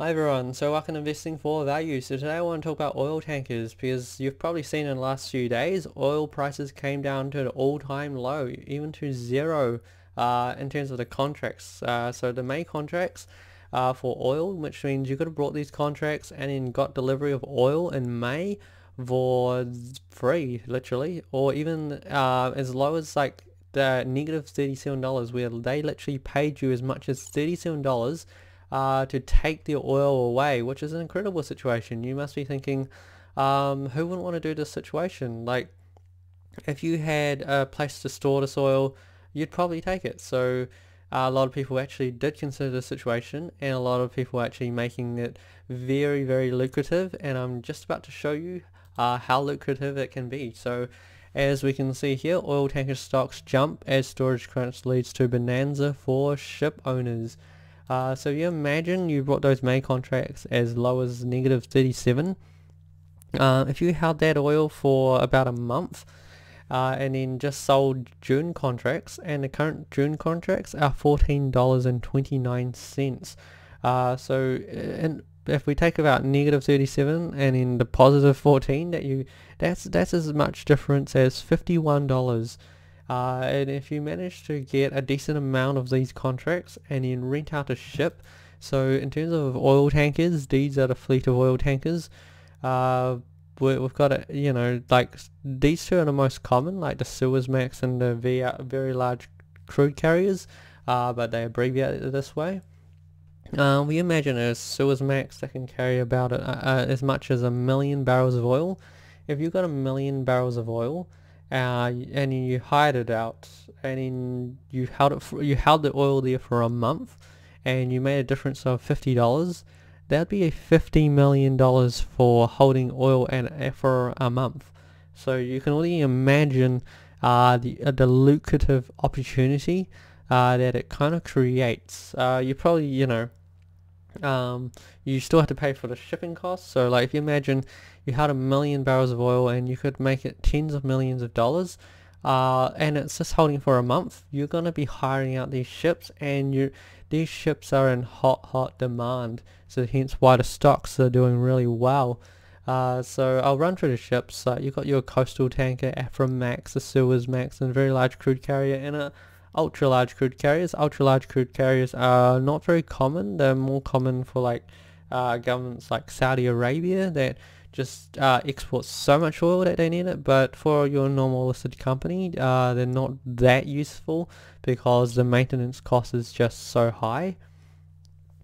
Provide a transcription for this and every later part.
Hi everyone, so welcome to Investing for Value. So today I want to talk about oil tankers because you've probably seen in the last few days oil prices came down to an all-time low, even to zero in terms of the contracts. So the May contracts for oil, which means you could have brought these contracts and then got delivery of oil in May for free, literally, or even as low as like the negative $37, where they literally paid you as much as $37 to take the oil away, which is an incredible situation. You must be thinking, who wouldn't want to do this situation? Like, if you had a place to store this oil, you'd probably take it. So a lot of people actually did consider the situation, and a lot of people are actually making it very, very lucrative, and I'm just about to show you how lucrative it can be. So as we can see here, oil tanker stocks jump as storage crunch leads to bonanza for ship owners. So you imagine you brought those May contracts as low as negative 37. If you held that oil for about a month and then just sold June contracts, and the current June contracts are $14.29. And if we take about negative 37 and then the positive 14, that's as much difference as $51. And if you manage to get a decent amount of these contracts and then rent out a ship, so in terms of oil tankers, these are the fleet of oil tankers. We've got like these two are the most common, like the Suezmax and the very large crude carriers, but they abbreviate it this way. We imagine a Suezmax that can carry about as much as 1 million barrels of oil. If you've got 1 million barrels of oil, and you hired it out, and then you held the oil there for a month, and you made a difference of $50. That'd be a $50 million for holding oil for a month. So you can only imagine the lucrative opportunity that it kind of creates. You probably you still have to pay for the shipping costs. So like if you imagine you had 1 million barrels of oil and you could make it tens of millions of dollars, and it's just holding for a month, you're going to be hiring out these ships, and these ships are in hot demand, so hence why the stocks are doing really well. So I'll run through the ships. You've got your coastal tanker, Aframax, a Suezmax, and a very large crude carrier, and a ultra large crude carriers. Ultra large crude carriers are not very common. They're more common for like governments like Saudi Arabia that just export so much oil that they need it, but for your normal listed company, they're not that useful because the maintenance cost is just so high.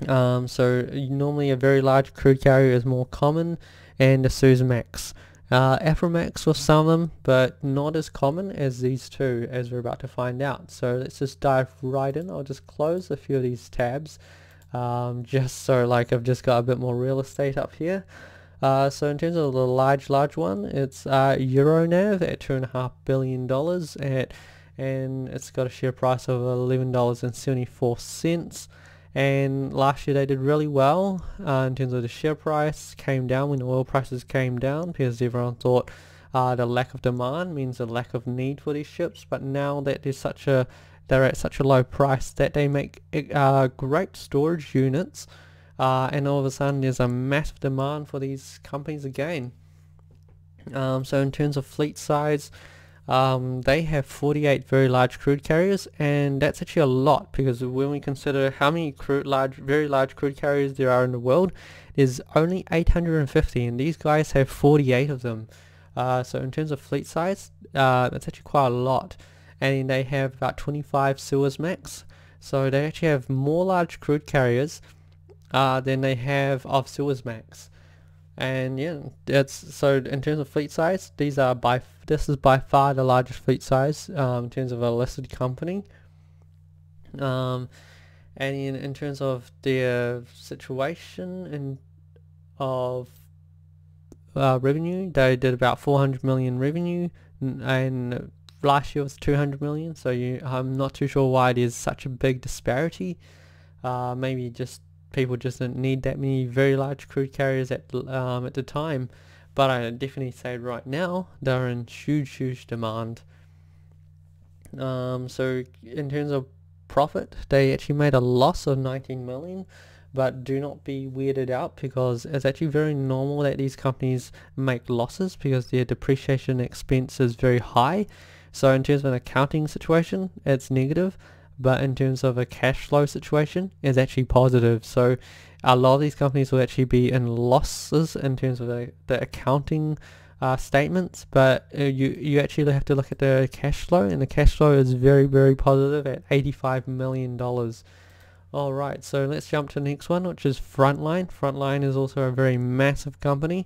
So normally a very large crude carrier is more common, and the Suezmax. Aframax for some of them, but not as common as these two, as we're about to find out. So let's just dive right in. I'll just close a few of these tabs, just so like I've just got a bit more real estate up here. So in terms of the large one, it's Euronav at $2.5 billion, and it's got a share price of $11.74. And last year they did really well in terms of the share price. Came down when the oil prices came down because everyone thought the lack of demand means a lack of need for these ships. But now that they're at such a low price that they make great storage units, and all of a sudden there's a massive demand for these companies again. So in terms of fleet size, they have 48 very large crude carriers, and that's actually a lot because when we consider how many very large crude carriers there are in the world, there's only 850, and these guys have 48 of them. So in terms of fleet size, that's actually quite a lot. And they have about 25 Suezmax, so they actually have more large crude carriers than they have of Suezmax. And yeah, that's so in terms of fleet size, this is by far the largest fleet size in terms of a listed company. And in terms of their situation of revenue, they did about 400 million revenue, and last year was 200 million. So I'm not too sure why there's such a big disparity. Maybe just people just didn't need that many very large crude carriers at the time, but I definitely say right now they're in huge demand. So in terms of profit, they actually made a loss of 19 million, but do not be weirded out, because it's actually very normal that these companies make losses because their depreciation expense is very high. So in terms of an accounting situation, it's negative, but in terms of a cash flow situation, it's actually positive. So a lot of these companies will actually be in losses in terms of the accounting statements, but you actually have to look at the cash flow, and the cash flow is very, very positive at $85 million. Alright, so let's jump to the next one, which is Frontline. Frontline is also a very massive company.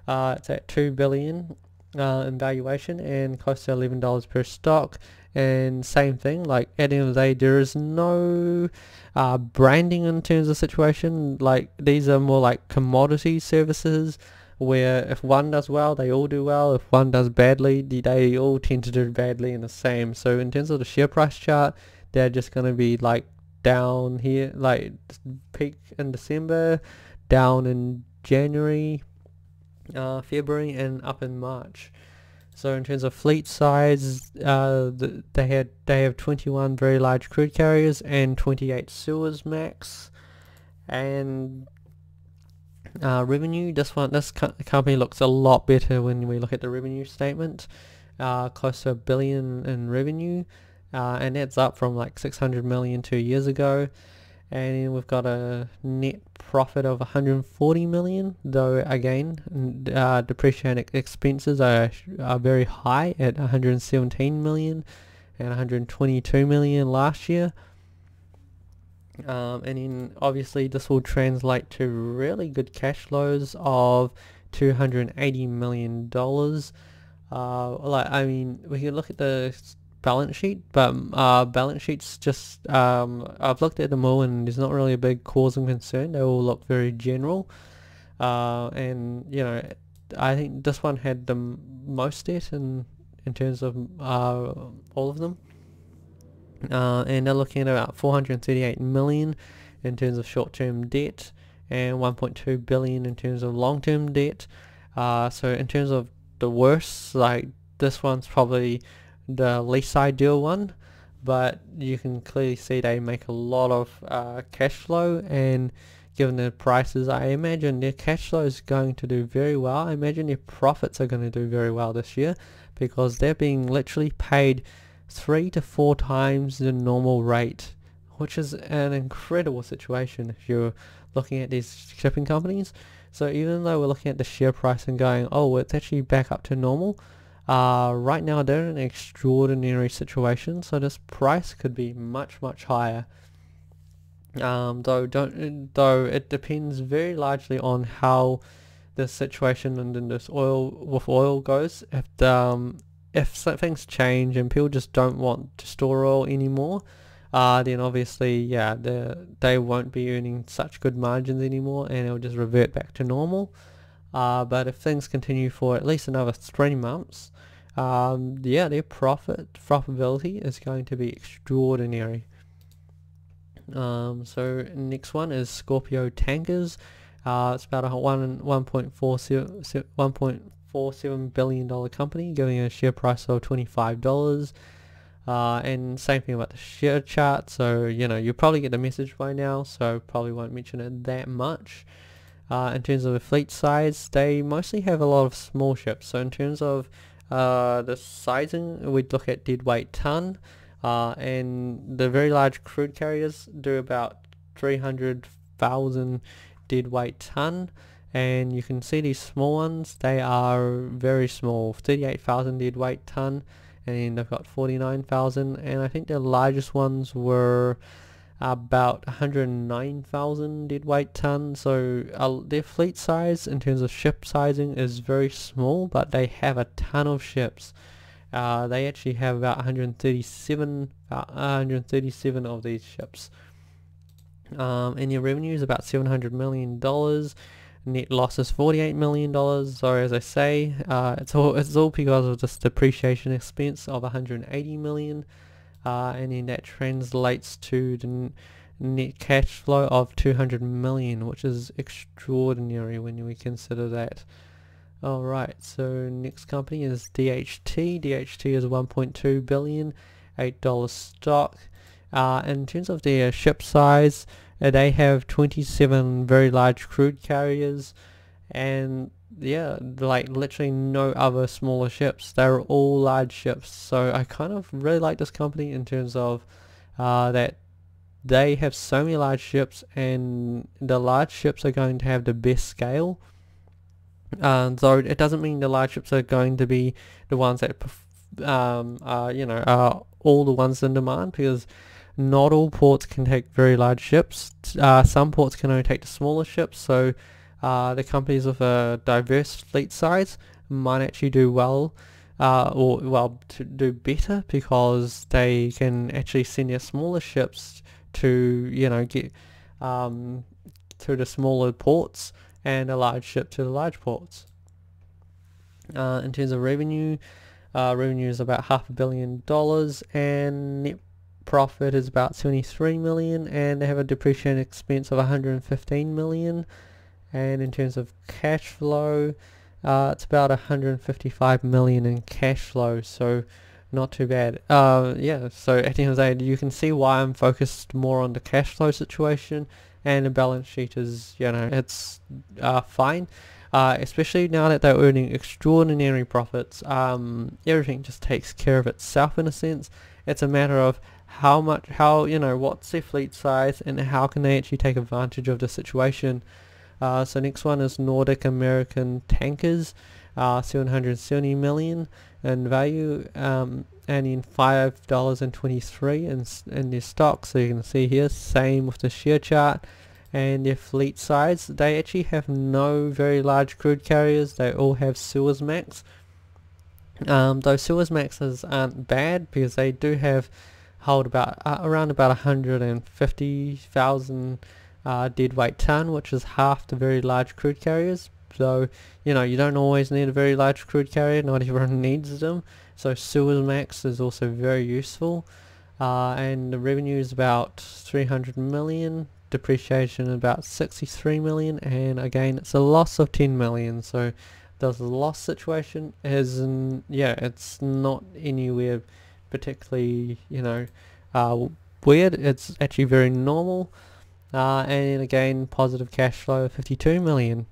It's at $2 billion in valuation and close to $11 per stock. And same thing, like at the end of the day, there is no branding in terms of situation. Like these are more like commodity services, where if one does well, they all do well. If one does badly, they all tend to do badly in the same. So in terms of the share price chart, they're just going to be like down here, like peak in December, down in January, February, and up in March. So in terms of fleet size, they have 21 very large crude carriers and 28 Suezmax. And revenue, this company looks a lot better when we look at the revenue statement. Close to $1 billion in revenue, and that's up from like 600 million 2 years ago. And then we've got a net profit of 140 million, though again depreciation expenses are very high at 117 million and 122 million last year. And then obviously this will translate to really good cash flows of $280 million. I mean, we can look at the balance sheet, but balance sheets just I've looked at them all, and there's not really a big cause and concern. They all look very general, and you know, I think this one had the most debt in terms of all of them, and they're looking at about 438 million in terms of short-term debt and 1.2 billion in terms of long-term debt. So in terms of the worst, like this one's probably the least ideal one, but you can clearly see they make a lot of cash flow, and given the prices, I imagine their cash flow is going to do very well. I imagine their profits are going to do very well this year, because they're being literally paid 3 to 4 times the normal rate, which is an incredible situation if you're looking at these shipping companies. So even though we're looking at the share price and going, oh, it's actually back up to normal, right now they're in an extraordinary situation, so this price could be much higher. Though it depends very largely on how the situation in this oil goes. If things change and people just don't want to store oil anymore, then obviously, yeah, they won't be earning such good margins anymore, and it'll just revert back to normal. But if things continue for at least another 3 months, yeah, their profitability is going to be extraordinary. So next one is Scorpio Tankers. It's about a $1.47 billion company, giving a share price of $25. And same thing about the share chart. So you know, you probably get the message by now, so probably won't mention it that much. In terms of the fleet size, they mostly have a lot of small ships. So in terms of the sizing, we'd look at deadweight ton, and the very large crude carriers do about 300,000 deadweight ton, and you can see these small ones, they are very small, 38,000 deadweight ton, and they've got 49,000, and I think the largest ones were about 109,000 deadweight ton. So their fleet size in terms of ship sizing is very small, but they have a ton of ships. They actually have about 137 of these ships. And their revenue is about $700 million. Net loss is $48 million. So as I say, it's all because of this depreciation expense of $180 million. And then that translates to the net cash flow of $200 million, which is extraordinary when we consider that. Alright, so next company is DHT. DHT is $1.2 billion, $8 stock. In terms of their ship size, They have 27 very large crude carriers, and yeah, like literally no other smaller ships. They're all large ships. So I kind of really like this company in terms of that they have so many large ships, and the large ships are going to have the best scale. So it doesn't mean the large ships are going to be the ones that are all the ones in demand, because not all ports can take very large ships. Some ports can only take the smaller ships, so the companies with a diverse fleet size might actually do well, to do better, because they can actually send their smaller ships to get to the smaller ports, and a large ship to the large ports. In terms of revenue, revenue is about $500 million, and net profit is about 73 million, and they have a depreciation expense of 115 million. And in terms of cash flow, it's about 155 million in cash flow, so not too bad. Yeah, so at the end of the day, you can see why I'm focused more on the cash flow situation, and the balance sheet is, it's fine. Especially now that they're earning extraordinary profits. Everything just takes care of itself in a sense. It's a matter of what's their fleet size, and how can they actually take advantage of the situation. So next one is Nordic American Tankers, 770 million in value, and in $5.23 in their stock. So you can see here, same with the share chart. And their fleet size, they actually have no very large crude carriers. They all have Suezmax. Those Suezmaxes aren't bad, because they do hold about around about 150,000 deadweight ton, which is half the very large crude carriers. So you don't always need a very large crude carrier. Not everyone needs them. So Suezmax is also very useful. And the revenue is about 300 million. Depreciation about 63 million, and again it's a loss of 10 million. So the loss situation it's not anywhere particularly weird. It's actually very normal. And again, positive cash flow of 52 million.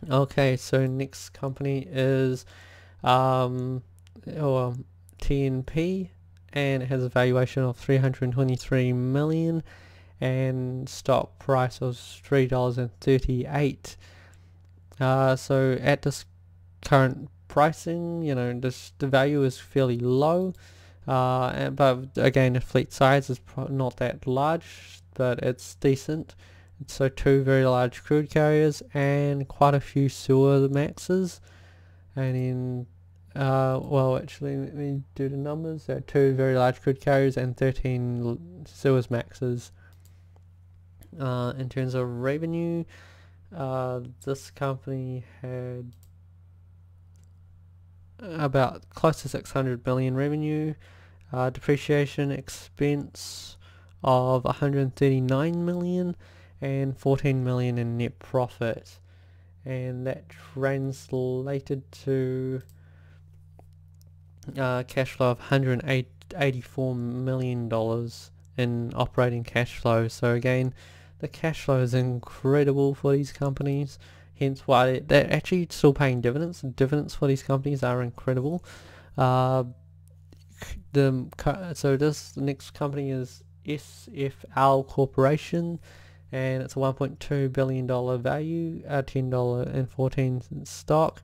Okay, so next company is TNP, and it has a valuation of 323 million, and stock price was $3.38. So at this current pricing, the value is fairly low, but again the fleet size is not that large, but it's decent. So 2 very large crude carriers and quite a few Suezmaxes, and then actually let me do the numbers. There are 2 very large crude carriers and 13 Suezmaxes. In terms of revenue, this company had about close to 600 million revenue, depreciation expense of 139 million, and 14 million in net profit, and that translated to cash flow of $184 million in operating cash flow. So again, the cash flow is incredible for these companies, hence why they're actually still paying dividends. Dividends for these companies are incredible. So this next company is SFL Corporation, and it's a $1.2 billion value, $10.14 stock.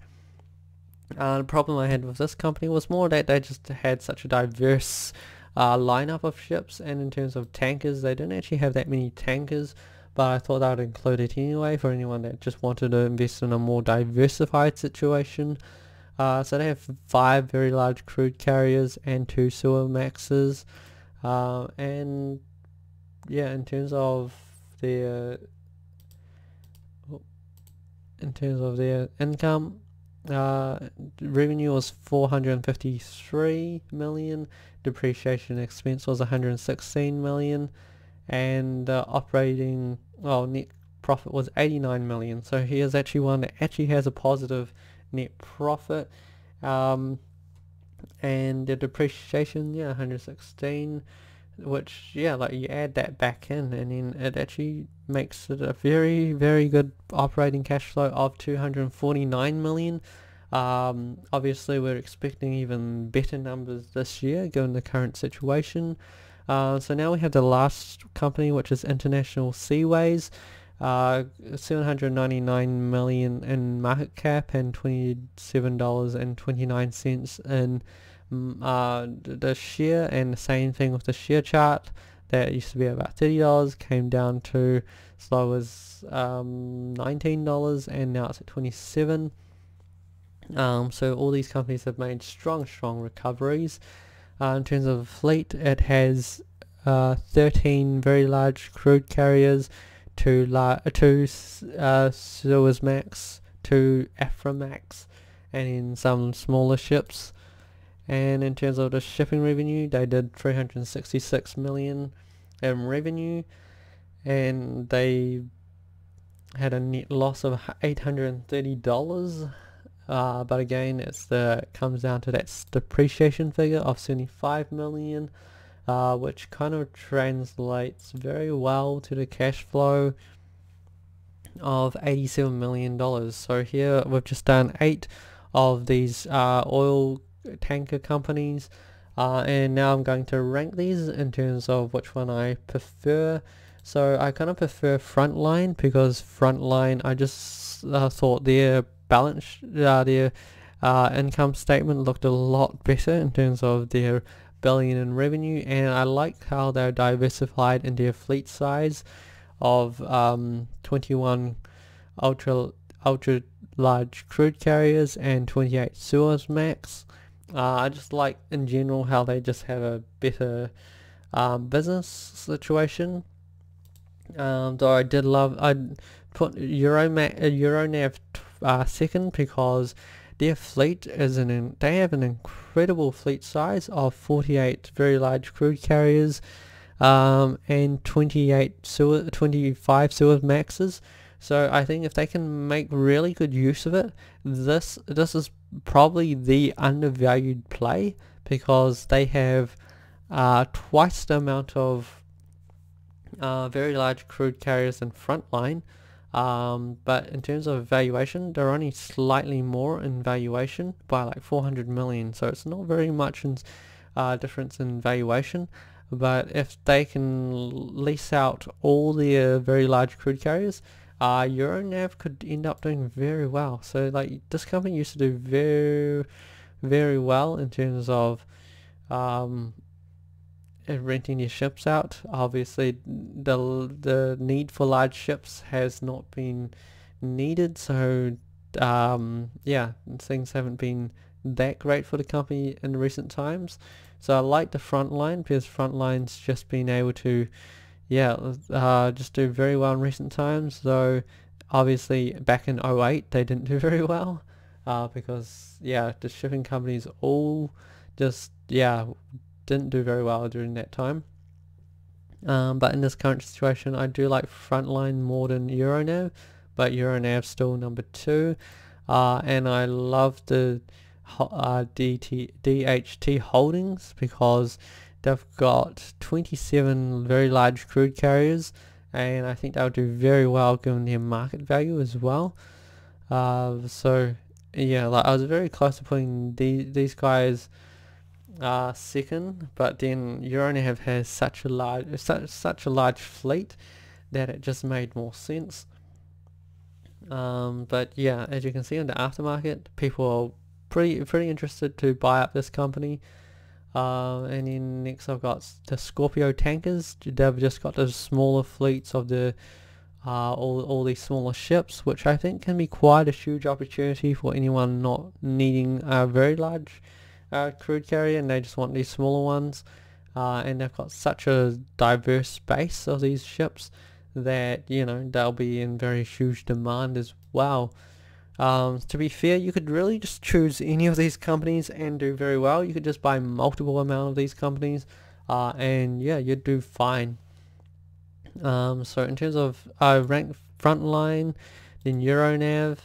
The problem I had with this company was more that they just had such a diverse lineup of ships, and in terms of tankers, they didn't actually have that many tankers, but I thought I would include it anyway for anyone that just wanted to invest in a more diversified situation. So they have 5 very large crude carriers and 2 Suezmaxes, and yeah, in terms of their income, revenue was 453 million, depreciation expense was 116 million, and net profit was 89 million. So he is actually one that actually has a positive net profit, and the depreciation 116, which, yeah, like you add that back in and then it actually makes it a very, very good operating cash flow of 249 million. Obviously we're expecting even better numbers this year given the current situation. So now we have the last company, which is International Seaways. 799 million in market cap and $27.29 in the share, and the same thing with the share chart. That used to be about $30, came down to as low as $19, and now it's at 27. So all these companies have made strong recoveries. In terms of fleet, it has 13 very large crude carriers, two Suezmax, two Aframax, and in some smaller ships. And in terms of the shipping revenue, they did 366 million in revenue, and they had a net loss of $830. But again, comes down to that depreciation figure of 75 million, which kind of translates very well to the cash flow of $87 million. So here we've just done 8 of these oil tanker companies, and now I'm going to rank these in terms of which one I prefer. So I kind of prefer Frontline, because Frontline, I just thought their balance, their income statement looked a lot better in terms of their billion in revenue, and I like how they're diversified in their fleet size of 21 ultra large crude carriers and 28 Suezmax. I just like in general how they just have a better business situation. Though I put Euronav second, because their fleet they have an incredible fleet size of 48 very large crude carriers, and 25 Suezmaxes. So I think if they can make really good use of it, this is probably the undervalued play, because they have twice the amount of very large crude carriers than Frontline. But in terms of valuation, they're only slightly more in valuation by like 400 million, so it's not very much in difference in valuation. But if they can lease out all their very large crude carriers, Euronav could end up doing very well. So like this company used to do very, very well in terms of renting your ships out. Obviously the need for large ships has not been needed, so yeah, things haven't been that great for the company in recent times. So I like the Frontline, because Frontline's just been able to just do very well in recent times, though obviously back in 2008 they didn't do very well, because the shipping companies all just didn't do very well during that time. But in this current situation, I do like Frontline more than Euronav, but Euronav's still number 2. And I love the DHT Holdings, because they've got 27 very large crude carriers, and I think they'll do very well given their market value as well. So yeah, like I was very close to putting these guys second, but then Euronav has such a large fleet that it just made more sense. But yeah, as you can see in the aftermarket, people are pretty interested to buy up this company. And then next I've got the Scorpio Tankers. They've just got the smaller fleets of the all these smaller ships, which I think can be quite a huge opportunity for anyone not needing a very large crude carrier and they just want these smaller ones. And they've got such a diverse base of these ships that they'll be in very huge demand as well. To be fair, you could really just choose any of these companies and do very well. You could just buy multiple amount of these companies, and yeah, you'd do fine. So in terms of rank Frontline, then Euronav,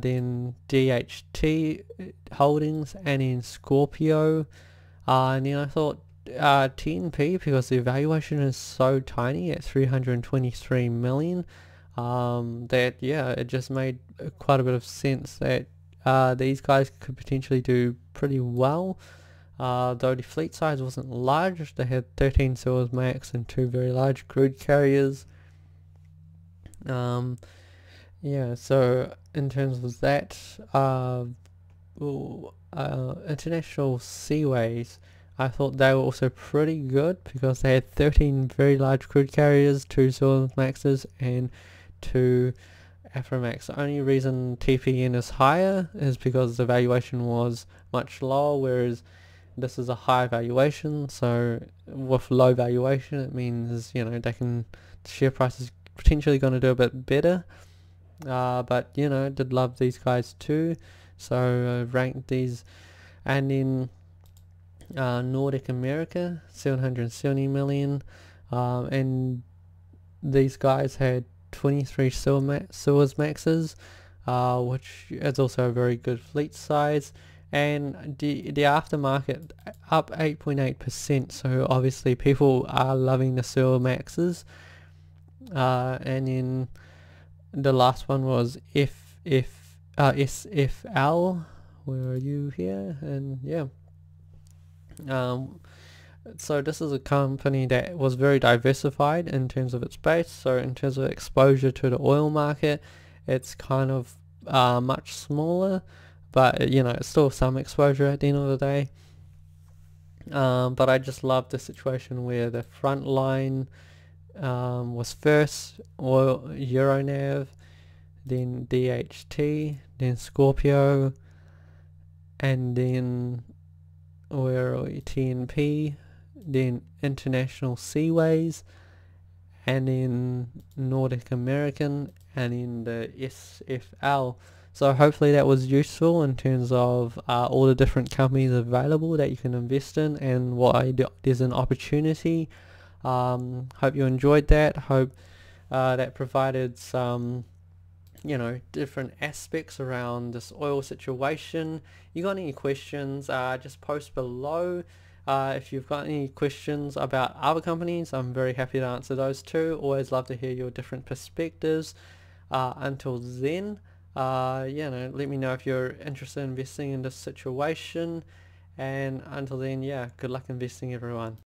then DHT Holdings, and then Scorpio, and then I thought TNP, because the valuation is so tiny at 323 million, that yeah, it just made quite a bit of sense that these guys could potentially do pretty well. Though the fleet size wasn't large, they had 13 Suezmax and 2 very large crude carriers. Yeah, so in terms of that, international Seaways, I thought they were also pretty good because they had 13 very large crude carriers, 2 Suezmaxes and 2 Aframax. The only reason TPN is higher is because the valuation was much lower, whereas this is a high valuation. So with low valuation, it means, you know, the share price is potentially going to do a bit better. But you know, did love these guys too, so ranked these. And then Nordic America, 770 million, and these guys had 23 Suezmaxes, which is also a very good fleet size. And the aftermarket up 8.8%, so obviously people are loving the Suezmaxes. And then the last one was SFL. Where are you here? And yeah, so this is a company that was very diversified in terms of its base. So in terms of exposure to the oil market, it's kind of much smaller, but you know, it's still some exposure at the end of the day. But I just love the situation where the Frontline was first, oil, Euronav, then DHT, then Scorpio, and then where are we? TNP, then International Seaways, and then Nordic American, and then the SFL. So hopefully that was useful in terms of all the different companies available that you can invest in and why there's an opportunity. Hope you enjoyed that. Hope that provided some, you know, different aspects around this oil situation. You got any questions, just post below. If you've got any questions about other companies, I'm very happy to answer those too. Always love to hear your different perspectives. Until then, you know, let me know if you're interested in investing in this situation. And until then, yeah, good luck investing, everyone.